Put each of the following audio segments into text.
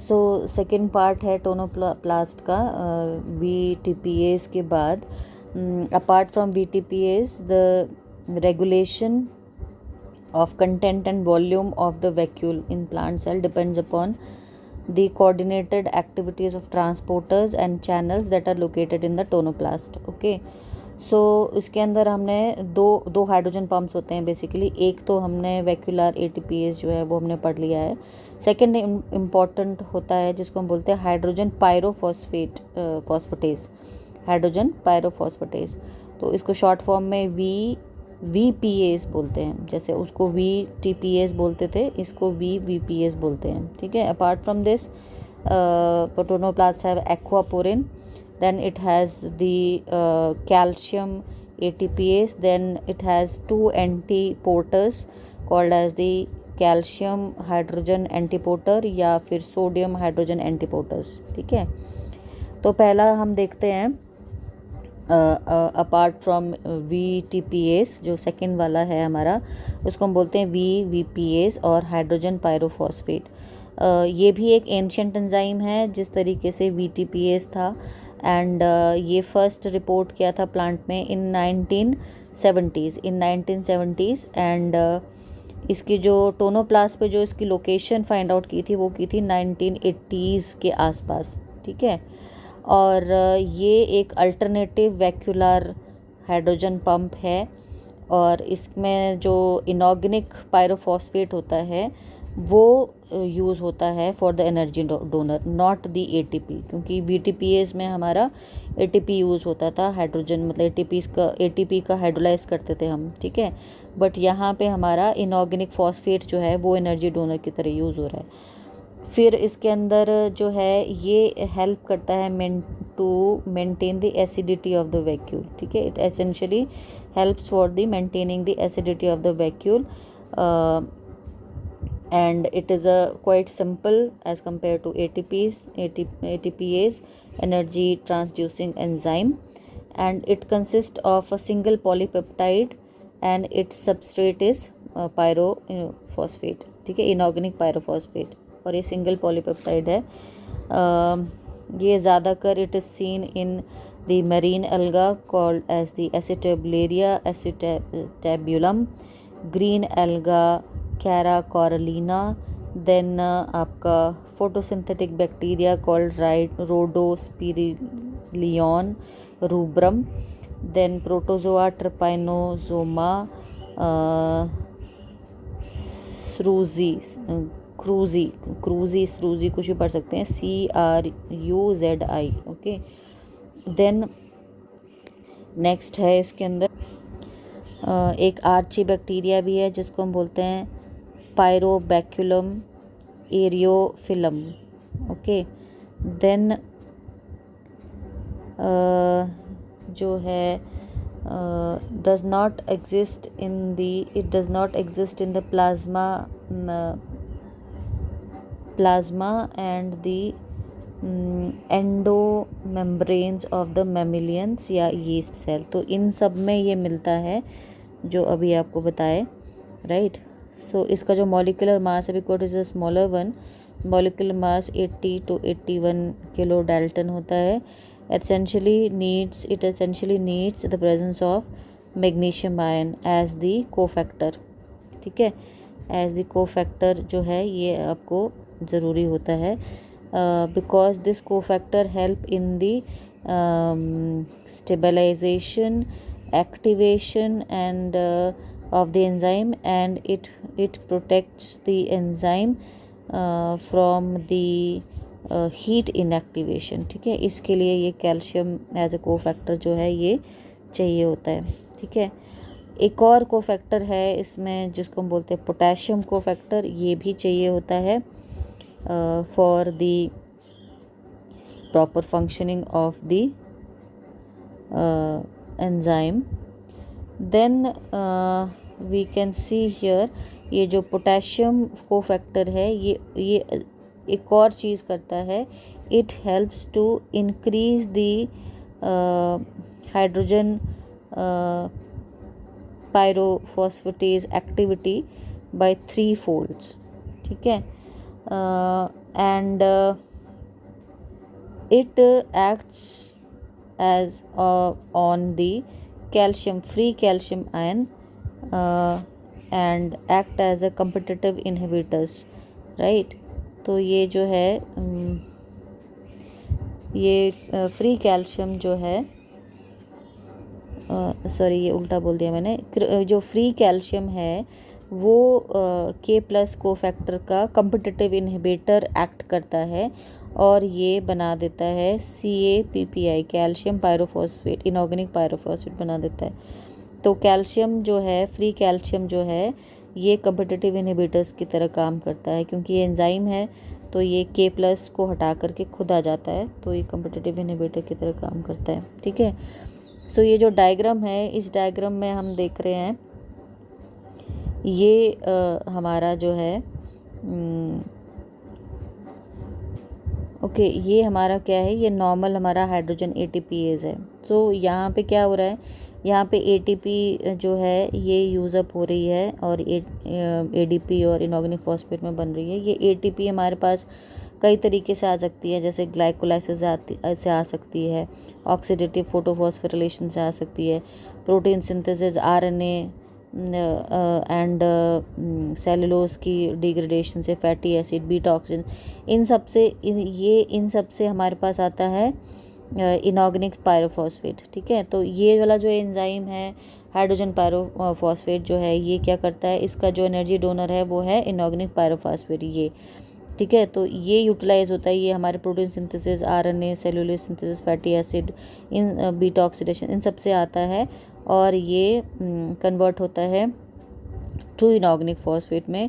So second part है tonoplast का VTPAs के बाद. Apart from VTPAs, the regulation of content and volume of the vacuole in plant cell depends upon the coordinated activities of transporters and channels that are located in the tonoplast. Okay. सो इसके अंदर हमने दो hydrogen pumps होते हैं basically. एक तो हमने vacuolar ATPase जो है वो हमने पढ़ लिया है. सेकंड इम्पॉर्टेंट होता है जिसको हम बोलते हैं हाइड्रोजन फॉस्फेटेज. हाइड्रोजन पायरोफॉस्फेटेज, तो इसको शॉर्ट फॉर्म में VPAs बोलते हैं. जैसे उसको VTPAs बोलते थे, इसको VPAs बोलते हैं. ठीक है. Apart from this, tonoplast have aquaporin, then it has the calcium ATPase, then it has two antiporters called as the calcium hydrogen antiporter या फिर सोडियम हाइड्रोजन एंटीपोर्टर्स. ठीक है. तो पहला हम देखते हैं अपार्ट फ्रॉम VTPase, जो सेकंड वाला है हमारा, उसको हम बोलते हैं VPAs और हाइड्रोजन पायरोफॉस्फेट. ये भी एक एंशिएंट एंजाइम है जिस तरीके से VTPase था. एंड ये फर्स्ट रिपोर्ट किया था प्लांट में इन 1970s. एंड इसकी जो टोनोप्लास्ट पे जो इसकी लोकेशन फाइंड आउट की थी वो की थी 1980s के आसपास. ठीक है. और ये एक अल्टरनेटिव वैक्यूलर हाइड्रोजन पंप है और इसमें जो इनऑर्गेनिक पायरोफॉस्फेट होता है वो यूज़ होता है for the energy donor, not the ATP. क्योंकि VTPAs में हमारा ATP यूज़ होता था, हाइड्रोजन मतलब ATP का हाइड्रोलाइज करते थे हम. ठीक है. बट यहाँ पे हमारा इनऑर्गेनिक फॉस्फेट जो है वो एनर्जी डोनर की तरह यूज़ हो रहा है. फिर इसके अंदर जो है ये हेल्प करता है to maintain the acidity of the vacuole. ठीक है. It essentially helps for the maintaining the acidity of the vacuole. And it is quite simple as compared to ATPase, energy transducing enzyme, and it consists of a single polypeptide and its substrate is pyrophosphate. ठीक है. Inorganic pyrophosphate और ये single polypeptide है. ये ज़्यादातर it is seen in the marine alga called as the Acetabularia acetabulum, green alga Chara corallina, then आपका photosynthetic bacteria called Rhodospirillum rubrum, then protozoa Trypanosoma cruzi कुछ भी पढ़ सकते हैं, CRUZI. ओके. देन नेक्स्ट है इसके अंदर एक आर्ची बैक्टीरिया भी है जिसको हम बोलते हैं पायरोबैक्यूलम एरियोफिलम. ओके. देन जो है does not exist in the plasma and the endomembranes of the mammalians या yeast cell. तो इन सब में ये मिलता है जो अभी आपको बताए. राइट. सो इसका जो मॉलिक्यूलर मास है, because is a smaller one, molecular mass 80 to 81 kilo Dalton होता है. essentially needs the presence of magnesium ion as the cofactor. ठीक है. as the cofactor जो है ये आपको ज़रूरी होता है because this cofactor help in the stabilization, activation and of the enzyme, and it protects the enzyme from the heat inactivation. ठीक है. इसके लिए ये कैल्शियम एज अ कोफैक्टर जो है ये चाहिए होता है. ठीक है. एक और कोफैक्टर है इसमें जिसको हम बोलते हैं पोटेशियम कोफैक्टर, ये भी चाहिए होता है for the proper functioning of the enzyme. Then we can see here ये जो पोटेशियम कोफैक्टर है ये एक और चीज़ करता है. It helps to increase the hydrogen pyrophosphatase activity by 3 folds. ठीक है. and it acts as on the calcium free calcium ion and act as a competitive inhibitors, right? तो ये जो है ये फ्री कैल्शियम जो है, सॉरी ये उल्टा बोल दिया मैंने, जो फ्री कैल्शियम है वो के प्लस को फैक्टर का कम्पिटिटिव इनहिबिटर एक्ट करता है और ये बना देता है CaPPi, calcium pyrophosphate, inorganic pyrophosphate बना देता है। तो कैल्शियम जो है, फ्री कैल्शियम जो है, ये कम्पिटिटिव इनहिबिटर्स की तरह काम करता है क्योंकि ये एंजाइम है, तो ये के प्लस को हटा करके खुद आ जाता है, तो ये कम्पिटिटिव इनहिबिटर की तरह काम करता है, ठीक है। सो ये जो डायग्राम है, इस डायग्राम में हम देख रहे हैं ये हमारा जो है ओके ये हमारा क्या है, ये नॉर्मल हमारा हाइड्रोजन ATPase है। तो यहाँ पे क्या हो रहा है, यहाँ पे ATP जो है ये यूज़अप हो रही है और ADP और इनऑर्गेनिक फॉस्फेट में बन रही है। ये ATP हमारे पास कई तरीके से आ सकती है, जैसे ग्लाइकोलाइसिस से आ सकती है, ऑक्सीडेटिव फोटोफॉस्फोरिलेशन से आ सकती है, protein synthesis, RNA and cellulose की डिग्रेडेशन से, फैटी एसिड, बीटा ऑक्सीजन, इन सब से हमारे पास आता है इनऑर्गेनिक पायरोफॉस्फेट, ठीक है। तो ये वाला जो एंजाइम है हाइड्रोजन पायरोफॉस्फेट जो है, ये क्या करता है, इसका जो एनर्जी डोनर है वो है इनऑर्गेनिक पायरोफॉस्फेट, ये ठीक है। तो ये यूटिलाइज होता है, ये हमारे protein synthesis, RNA, cellulose synthesis, fatty acid, in beta oxidation, इन सब से आता है और ये कन्वर्ट होता है टू इनऑर्गेनिक फॉस्फेट में।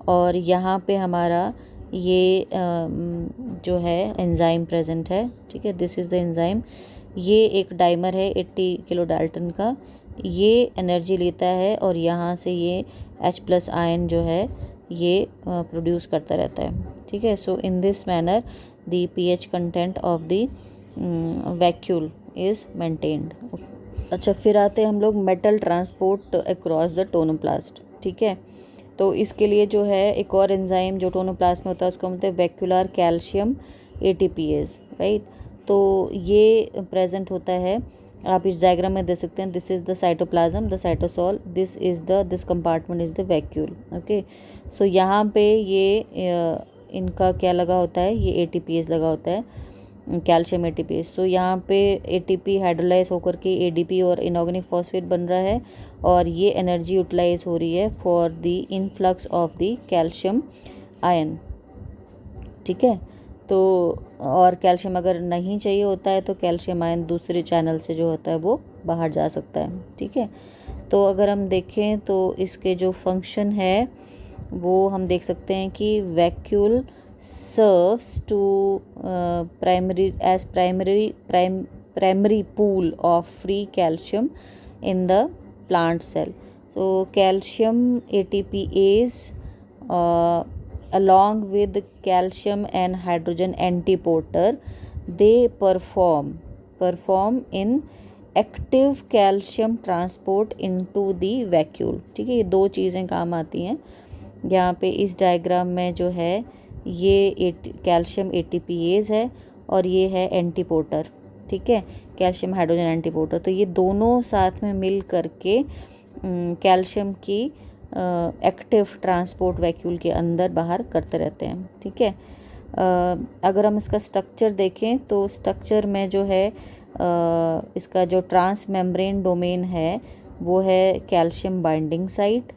और यहाँ पे हमारा ये जो है एंजाइम प्रेजेंट है, ठीक है, दिस इज़ द एंजाइम। ये एक डाइमर है 80 किलो डाल्टन का, ये एनर्जी लेता है और यहाँ से ये H+ आयन जो है ये प्रोड्यूस करता रहता है, ठीक है। So in this manner the pH content of the vacuole is maintained. अच्छा, फिर आते हैं हम लोग metal transport across the tonoplast, ठीक है। तो इसके लिए जो है एक और एंजाइम जो टोनोप्लास्ट में होता है उसको बोलते हैं वैक्यूलर कैल्शियम ATPase, राइट। तो ये प्रेजेंट होता है, आप इस डायग्राम में देख सकते हैं, this is the cytoplasm, the cytosol, this compartment is the vacuole, okay. So यहाँ पे ये इनका क्या लगा होता है, ये ATPase लगा होता है, कैल्शियम ATPase। सो यहाँ पे ATP हाइड्रोलाइज होकर के ADP और इनऑर्गेनिक फॉस्फेट बन रहा है और ये एनर्जी यूटिलाइज हो रही है for the influx of the calcium ion, ठीक है। तो और कैल्शियम अगर नहीं चाहिए होता है तो कैल्शियम आयन दूसरे चैनल से जो होता है वो बाहर जा सकता है, ठीक है। तो अगर हम देखें तो इसके जो फंक्शन है वो हम देख सकते हैं कि vacuole serves to primary pool of free calcium in the plant cell. So calcium ATPase along with calcium and hydrogen antiporter, they perform in active calcium transport into the vacuole, ठीक है। ये दो चीज़ें काम आती हैं। यहाँ पे इस डायग्राम में जो है ये कैल्शियम ATPase है और ये है एंटीपोर्टर, ठीक है, कैल्शियम हाइड्रोजन एंटीपोर्टर। तो ये दोनों साथ में मिल करके कैल्शियम की एक्टिव ट्रांसपोर्ट वैक्यूल के अंदर बाहर करते रहते हैं, ठीक है। अगर हम इसका स्ट्रक्चर देखें तो स्ट्रक्चर में जो है इसका जो ट्रांस मेम्ब्रेन डोमेन है वो है कैल्शियम बाइंडिंग साइट,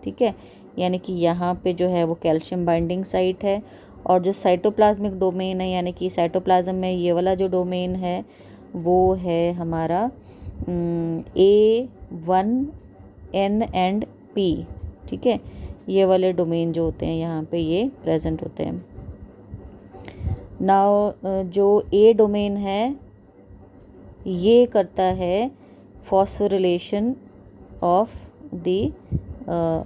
ठीक है, यानी कि यहाँ पे जो है वो कैल्शियम बाइंडिंग साइट है। और जो साइटोप्लाज्मिक डोमेन है, यानी कि साइटोप्लाज्म में ये वाला जो डोमेन है वो है हमारा A1 N एंड P, ठीक है। ये वाले डोमेन जो होते हैं यहाँ पे ये प्रेजेंट होते हैं। नाउ जो A डोमेन है ये करता है phosphorylation of the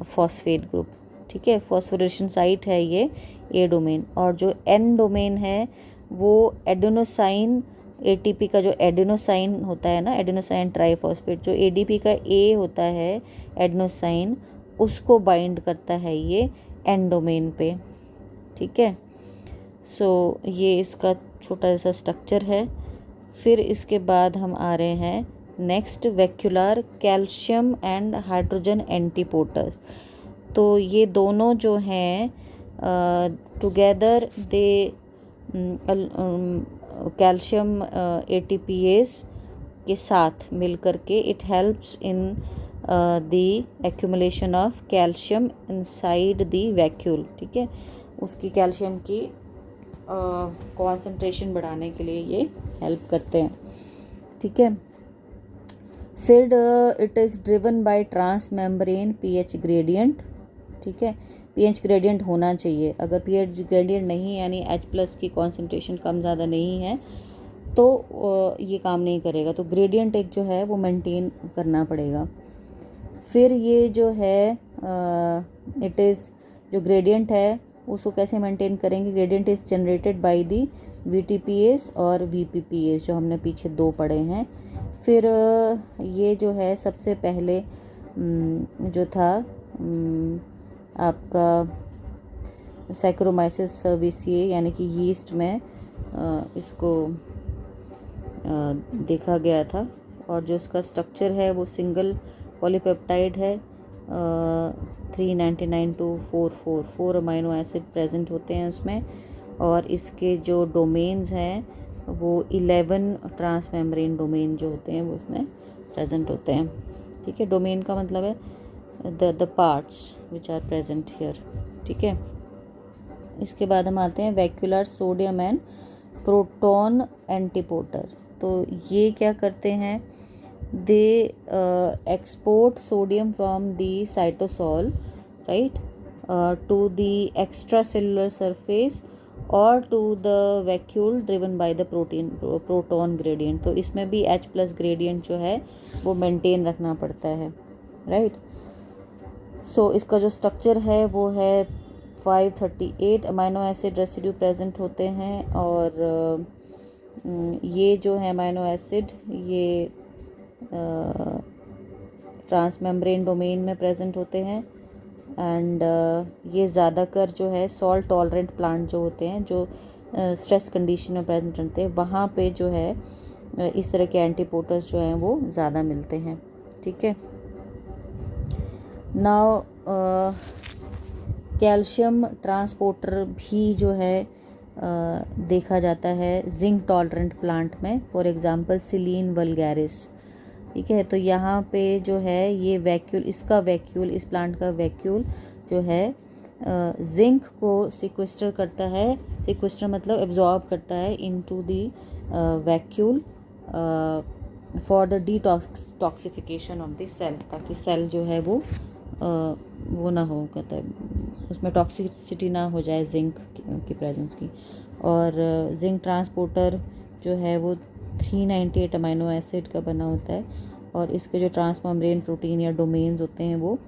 phosphate group, ठीक है, फॉस्फोरिलेशन साइट है ये A डोमेन। और जो N डोमेन है वो एडेनोसाइन ATP का जो एडेनोसाइन होता है ना, एडेनोसाइन ट्राइफॉस्फेट, जो ADP का A होता है एडेनोसाइन, उसको बाइंड करता है ये N डोमेन पे, ठीक है। सो ये इसका छोटा सा स्ट्रक्चर है। फिर इसके बाद हम आ रहे हैं next, vacuolar calcium and hydrogen antiporters. तो ये दोनों जो हैं टुगेदर दे कैल्शियम एटीपीएस के साथ मिल करके it helps in the accumulation of calcium inside the vacuole. ठीक है, उसकी कैल्शियम की कंसंट्रेशन बढ़ाने के लिए ये हेल्प करते हैं। ठीक है, फिर it is driven by trans membrane pH gradient. ठीक है, पीएच ग्रेडियंट होना चाहिए। अगर पीएच ग्रेडियंट नहीं यानी H+ की कॉन्सेंट्रेशन कम ज़्यादा नहीं है तो ये काम नहीं करेगा। तो ग्रेडियंट एक जो है वो मेंटेन करना पड़ेगा। फिर ये जो है इट इज़ जो ग्रेडियंट है उसको कैसे मेंटेन करेंगे? Gradient is generated by the VTPase और VPPase जो हमने पीछे 2 पढ़े हैं। फिर ये जो है सबसे पहले जो था आपका सैक्रोमाइसिस सर्विसिए यानी कि यीस्ट में इसको देखा गया था। और जो इसका स्ट्रक्चर है वो सिंगल पॉलीपेप्टाइड है। 399 to 444 अमाइनो एसिड प्रेजेंट होते हैं उसमें। और इसके जो डोमेन्स हैं वो 11 ट्रांस मेम्ब्रेन डोमेन जो होते हैं वो उसमें प्रेजेंट होते हैं। ठीक है, डोमेन का मतलब है the parts which are present here. ठीक है, इसके बाद हम आते हैं vacuolar sodium and proton antiporter. तो ये क्या करते हैं? They export sodium from the cytosol right to the extracellular surface और to the vacuole driven by the proton gradient. तो इसमें भी H+ ग्रेडियंट जो है वो मेंटेन रखना पड़ता है राइट। सो इसका जो स्ट्रक्चर है वो है 538 अमाइनो एसिड रेसिड्यू प्रेजेंट होते हैं। और ये जो है अमाइनो एसिड ये ट्रांसमेम्ब्रेन डोमेन में प्रेजेंट होते हैं। एंड ये ज़्यादातर जो है सॉल्ट टॉलरेंट प्लांट जो होते हैं जो स्ट्रेस कंडीशन में प्रेजेंट रहते हैं वहाँ पे जो है इस तरह के एंटीपोटर्स जो हैं वो ज़्यादा मिलते हैं। ठीक है, नाउ कैल्शियम ट्रांसपोर्टर भी जो है देखा जाता है जिंक टॉलरेंट प्लांट में, फॉर एग्जांपल सिलीन वल्गैरिस। ठीक है, तो यहाँ पे जो है ये वैक्यूल, इसका वैक्यूल, इस प्लांट का वैक्यूल जो है जिंक को सिक्वेस्टर करता है। सिक्वेस्टर मतलब एब्जॉर्ब करता है into the vacuole for the detoxification of the cell, ताकि सेल जो है वो ना हो, कहता है उसमें टॉक्सिसिटी ना हो जाए जिंक की प्रेजेंस की। और जिंक ट्रांसपोर्टर जो है वो 398 अमाइनो एसिड का बना होता है। और इसके जो ट्रांसमेम्ब्रेन प्रोटीन या डोमेन्स होते हैं वो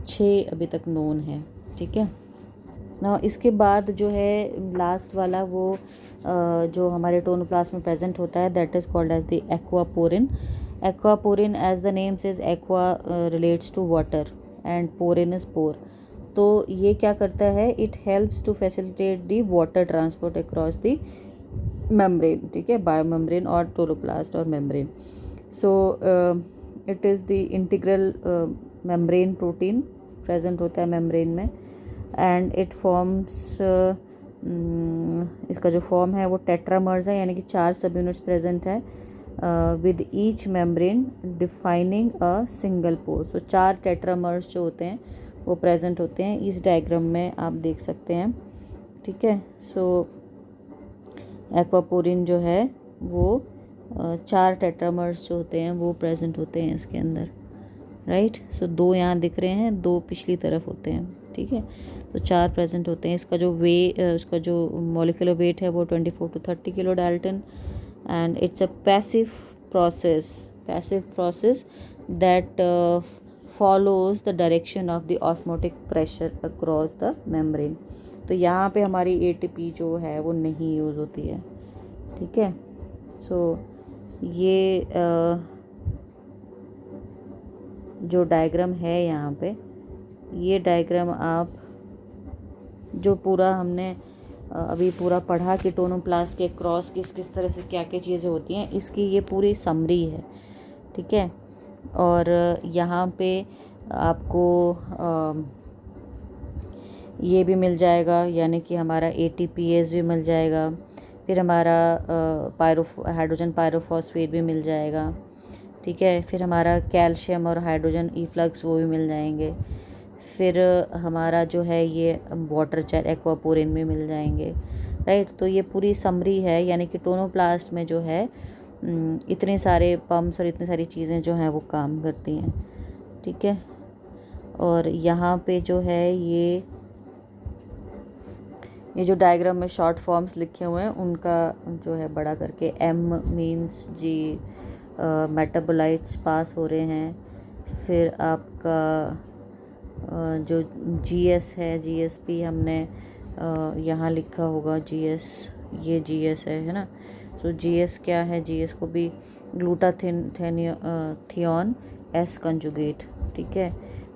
6 अभी तक नोन है। ठीक है ना, इसके बाद जो है लास्ट वाला वो जो हमारे टोनोप्लास्ट में प्रेजेंट होता है that is called as the aquaporin. Aquaporin as the name says aqua relates to water and porin is pore. तो ये क्या करता है? It helps to facilitate the water transport across the membrane. ठीक है, बायोमेम्ब्रेन और टोलोप्लास्ट और membrane. So it is the integral membrane protein present होता है मेम्ब्रेन में। एंड इट फॉर्म्स इसका जो फॉर्म है वो टेट्रामर्स है, यानी कि 4 सब यूनिट्स प्रेजेंट है with each membrane defining a single pore. So 4 tetramers जो होते हैं वो प्रेजेंट होते हैं, इस डायग्राम में आप देख सकते हैं। ठीक है, सो एक्वापोरिन जो है वो 4 टेट्रामर्स जो होते हैं वो प्रेजेंट होते हैं इसके अंदर राइट। सो 2 यहाँ दिख रहे हैं, 2 पिछली तरफ होते हैं। ठीक है, तो 4 प्रेजेंट होते हैं। इसका जो उसका जो मॉलिक्यूलर वेट है वो 24 to 30 kilo Dalton. And it's a passive process that follows the direction of the osmotic pressure across the membrane. तो यहाँ पे हमारी ATP जो है वो नहीं यूज़ होती है। ठीक है, सो ये जो डायग्राम है यहाँ पे, ये डायग्राम आप जो पूरा हमने अभी पूरा पढ़ा कि टोनोप्लास्ट के क्रॉस किस किस तरह से क्या क्या चीज़ें होती हैं, इसकी ये पूरी समरी है, ठीक है। और यहाँ पे आपको ये भी मिल जाएगा, यानी कि हमारा ATPase भी मिल जाएगा, फिर हमारा हाइड्रोजन पायरोफॉस्फेट भी मिल जाएगा, ठीक है। फिर हमारा कैल्शियम और हाइड्रोजन इफ्लक्स वो भी मिल जाएंगे। फिर हमारा जो है ये वाटर जेट एक्वापोरिन में मिल जाएंगे, राइट। तो ये पूरी समरी है, यानी कि टोनोप्लास्ट में जो है इतने सारे पम्प्स और इतनी सारी चीज़ें जो हैं वो काम करती हैं, ठीक है। और यहाँ पे जो है ये जो डायग्राम में शॉर्ट फॉर्म्स लिखे हुए हैं उनका जो है बड़ा करके M मीन्स जी मेटाबोलाइट्स पास हो रहे हैं। फिर आपका जो GS है, GSP हमने यहाँ लिखा होगा, GS ये GS है ना। तो GS क्या है, GS को भी ग्लूटाथियोन S कंजुगेट, ठीक है।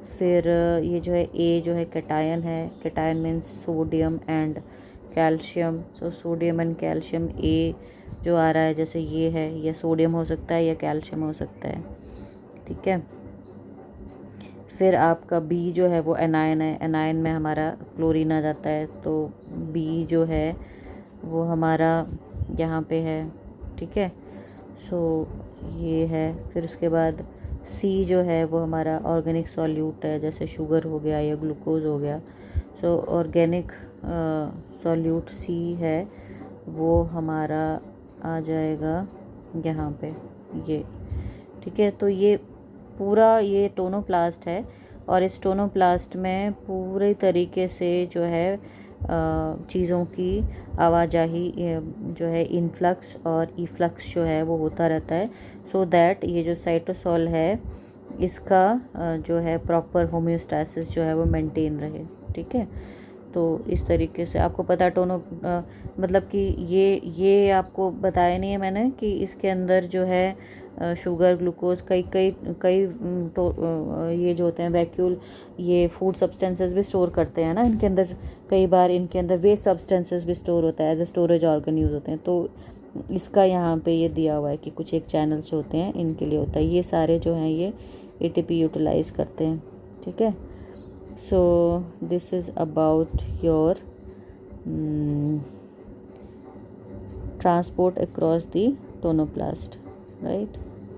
फिर ये जो है A जो है कैटायन है, cation means sodium and calcium. तो सोडियम एंड कैल्शियम A जो आ रहा है, जैसे ये है, ये सोडियम हो सकता है या कैल्शियम हो सकता है, ठीक है। फिर आपका B जो है वो एनायन है, एनायन में हमारा क्लोरीन आ जाता है, तो B जो है वो हमारा यहाँ पे है, ठीक है। सो ये है। फिर उसके बाद C जो है वो हमारा ऑर्गेनिक सॉल्यूट है, जैसे शुगर हो गया या ग्लूकोज हो गया। सो ऑर्गेनिक सॉल्यूट C है, वो हमारा आ जाएगा यहाँ पे ये, ठीक है। तो ये पूरा ये टोनोप्लास्ट है, और इस टोनोप्लास्ट में पूरे तरीके से जो है चीज़ों की आवाजाही जो है इनफ्लक्स और इफ्लक्स जो है वो होता रहता है, सो दैट ये जो साइटोसॉल है इसका जो है प्रॉपर होम्योस्टैसिस जो है वो मेंटेन रहे, ठीक है। तो इस तरीके से आपको पता मतलब कि ये आपको बताया नहीं है मैंने कि इसके अंदर जो है शुगर, ग्लूकोज, कई कई कई ये जो होते हैं वैक्यूल, ये फूड सब्सटेंसेस भी स्टोर करते हैं ना इनके अंदर। कई बार इनके अंदर वेस्ट सब्सटेंसेस भी स्टोर होता है, as a storage organ use होते हैं। तो इसका यहाँ पे ये दिया हुआ है कि कुछ एक चैनल्स जो होते हैं इनके लिए होता है, ये सारे जो हैं ये ATP यूटिलाइज करते हैं, ठीक है। So this is about your transport across the tonoplast, right?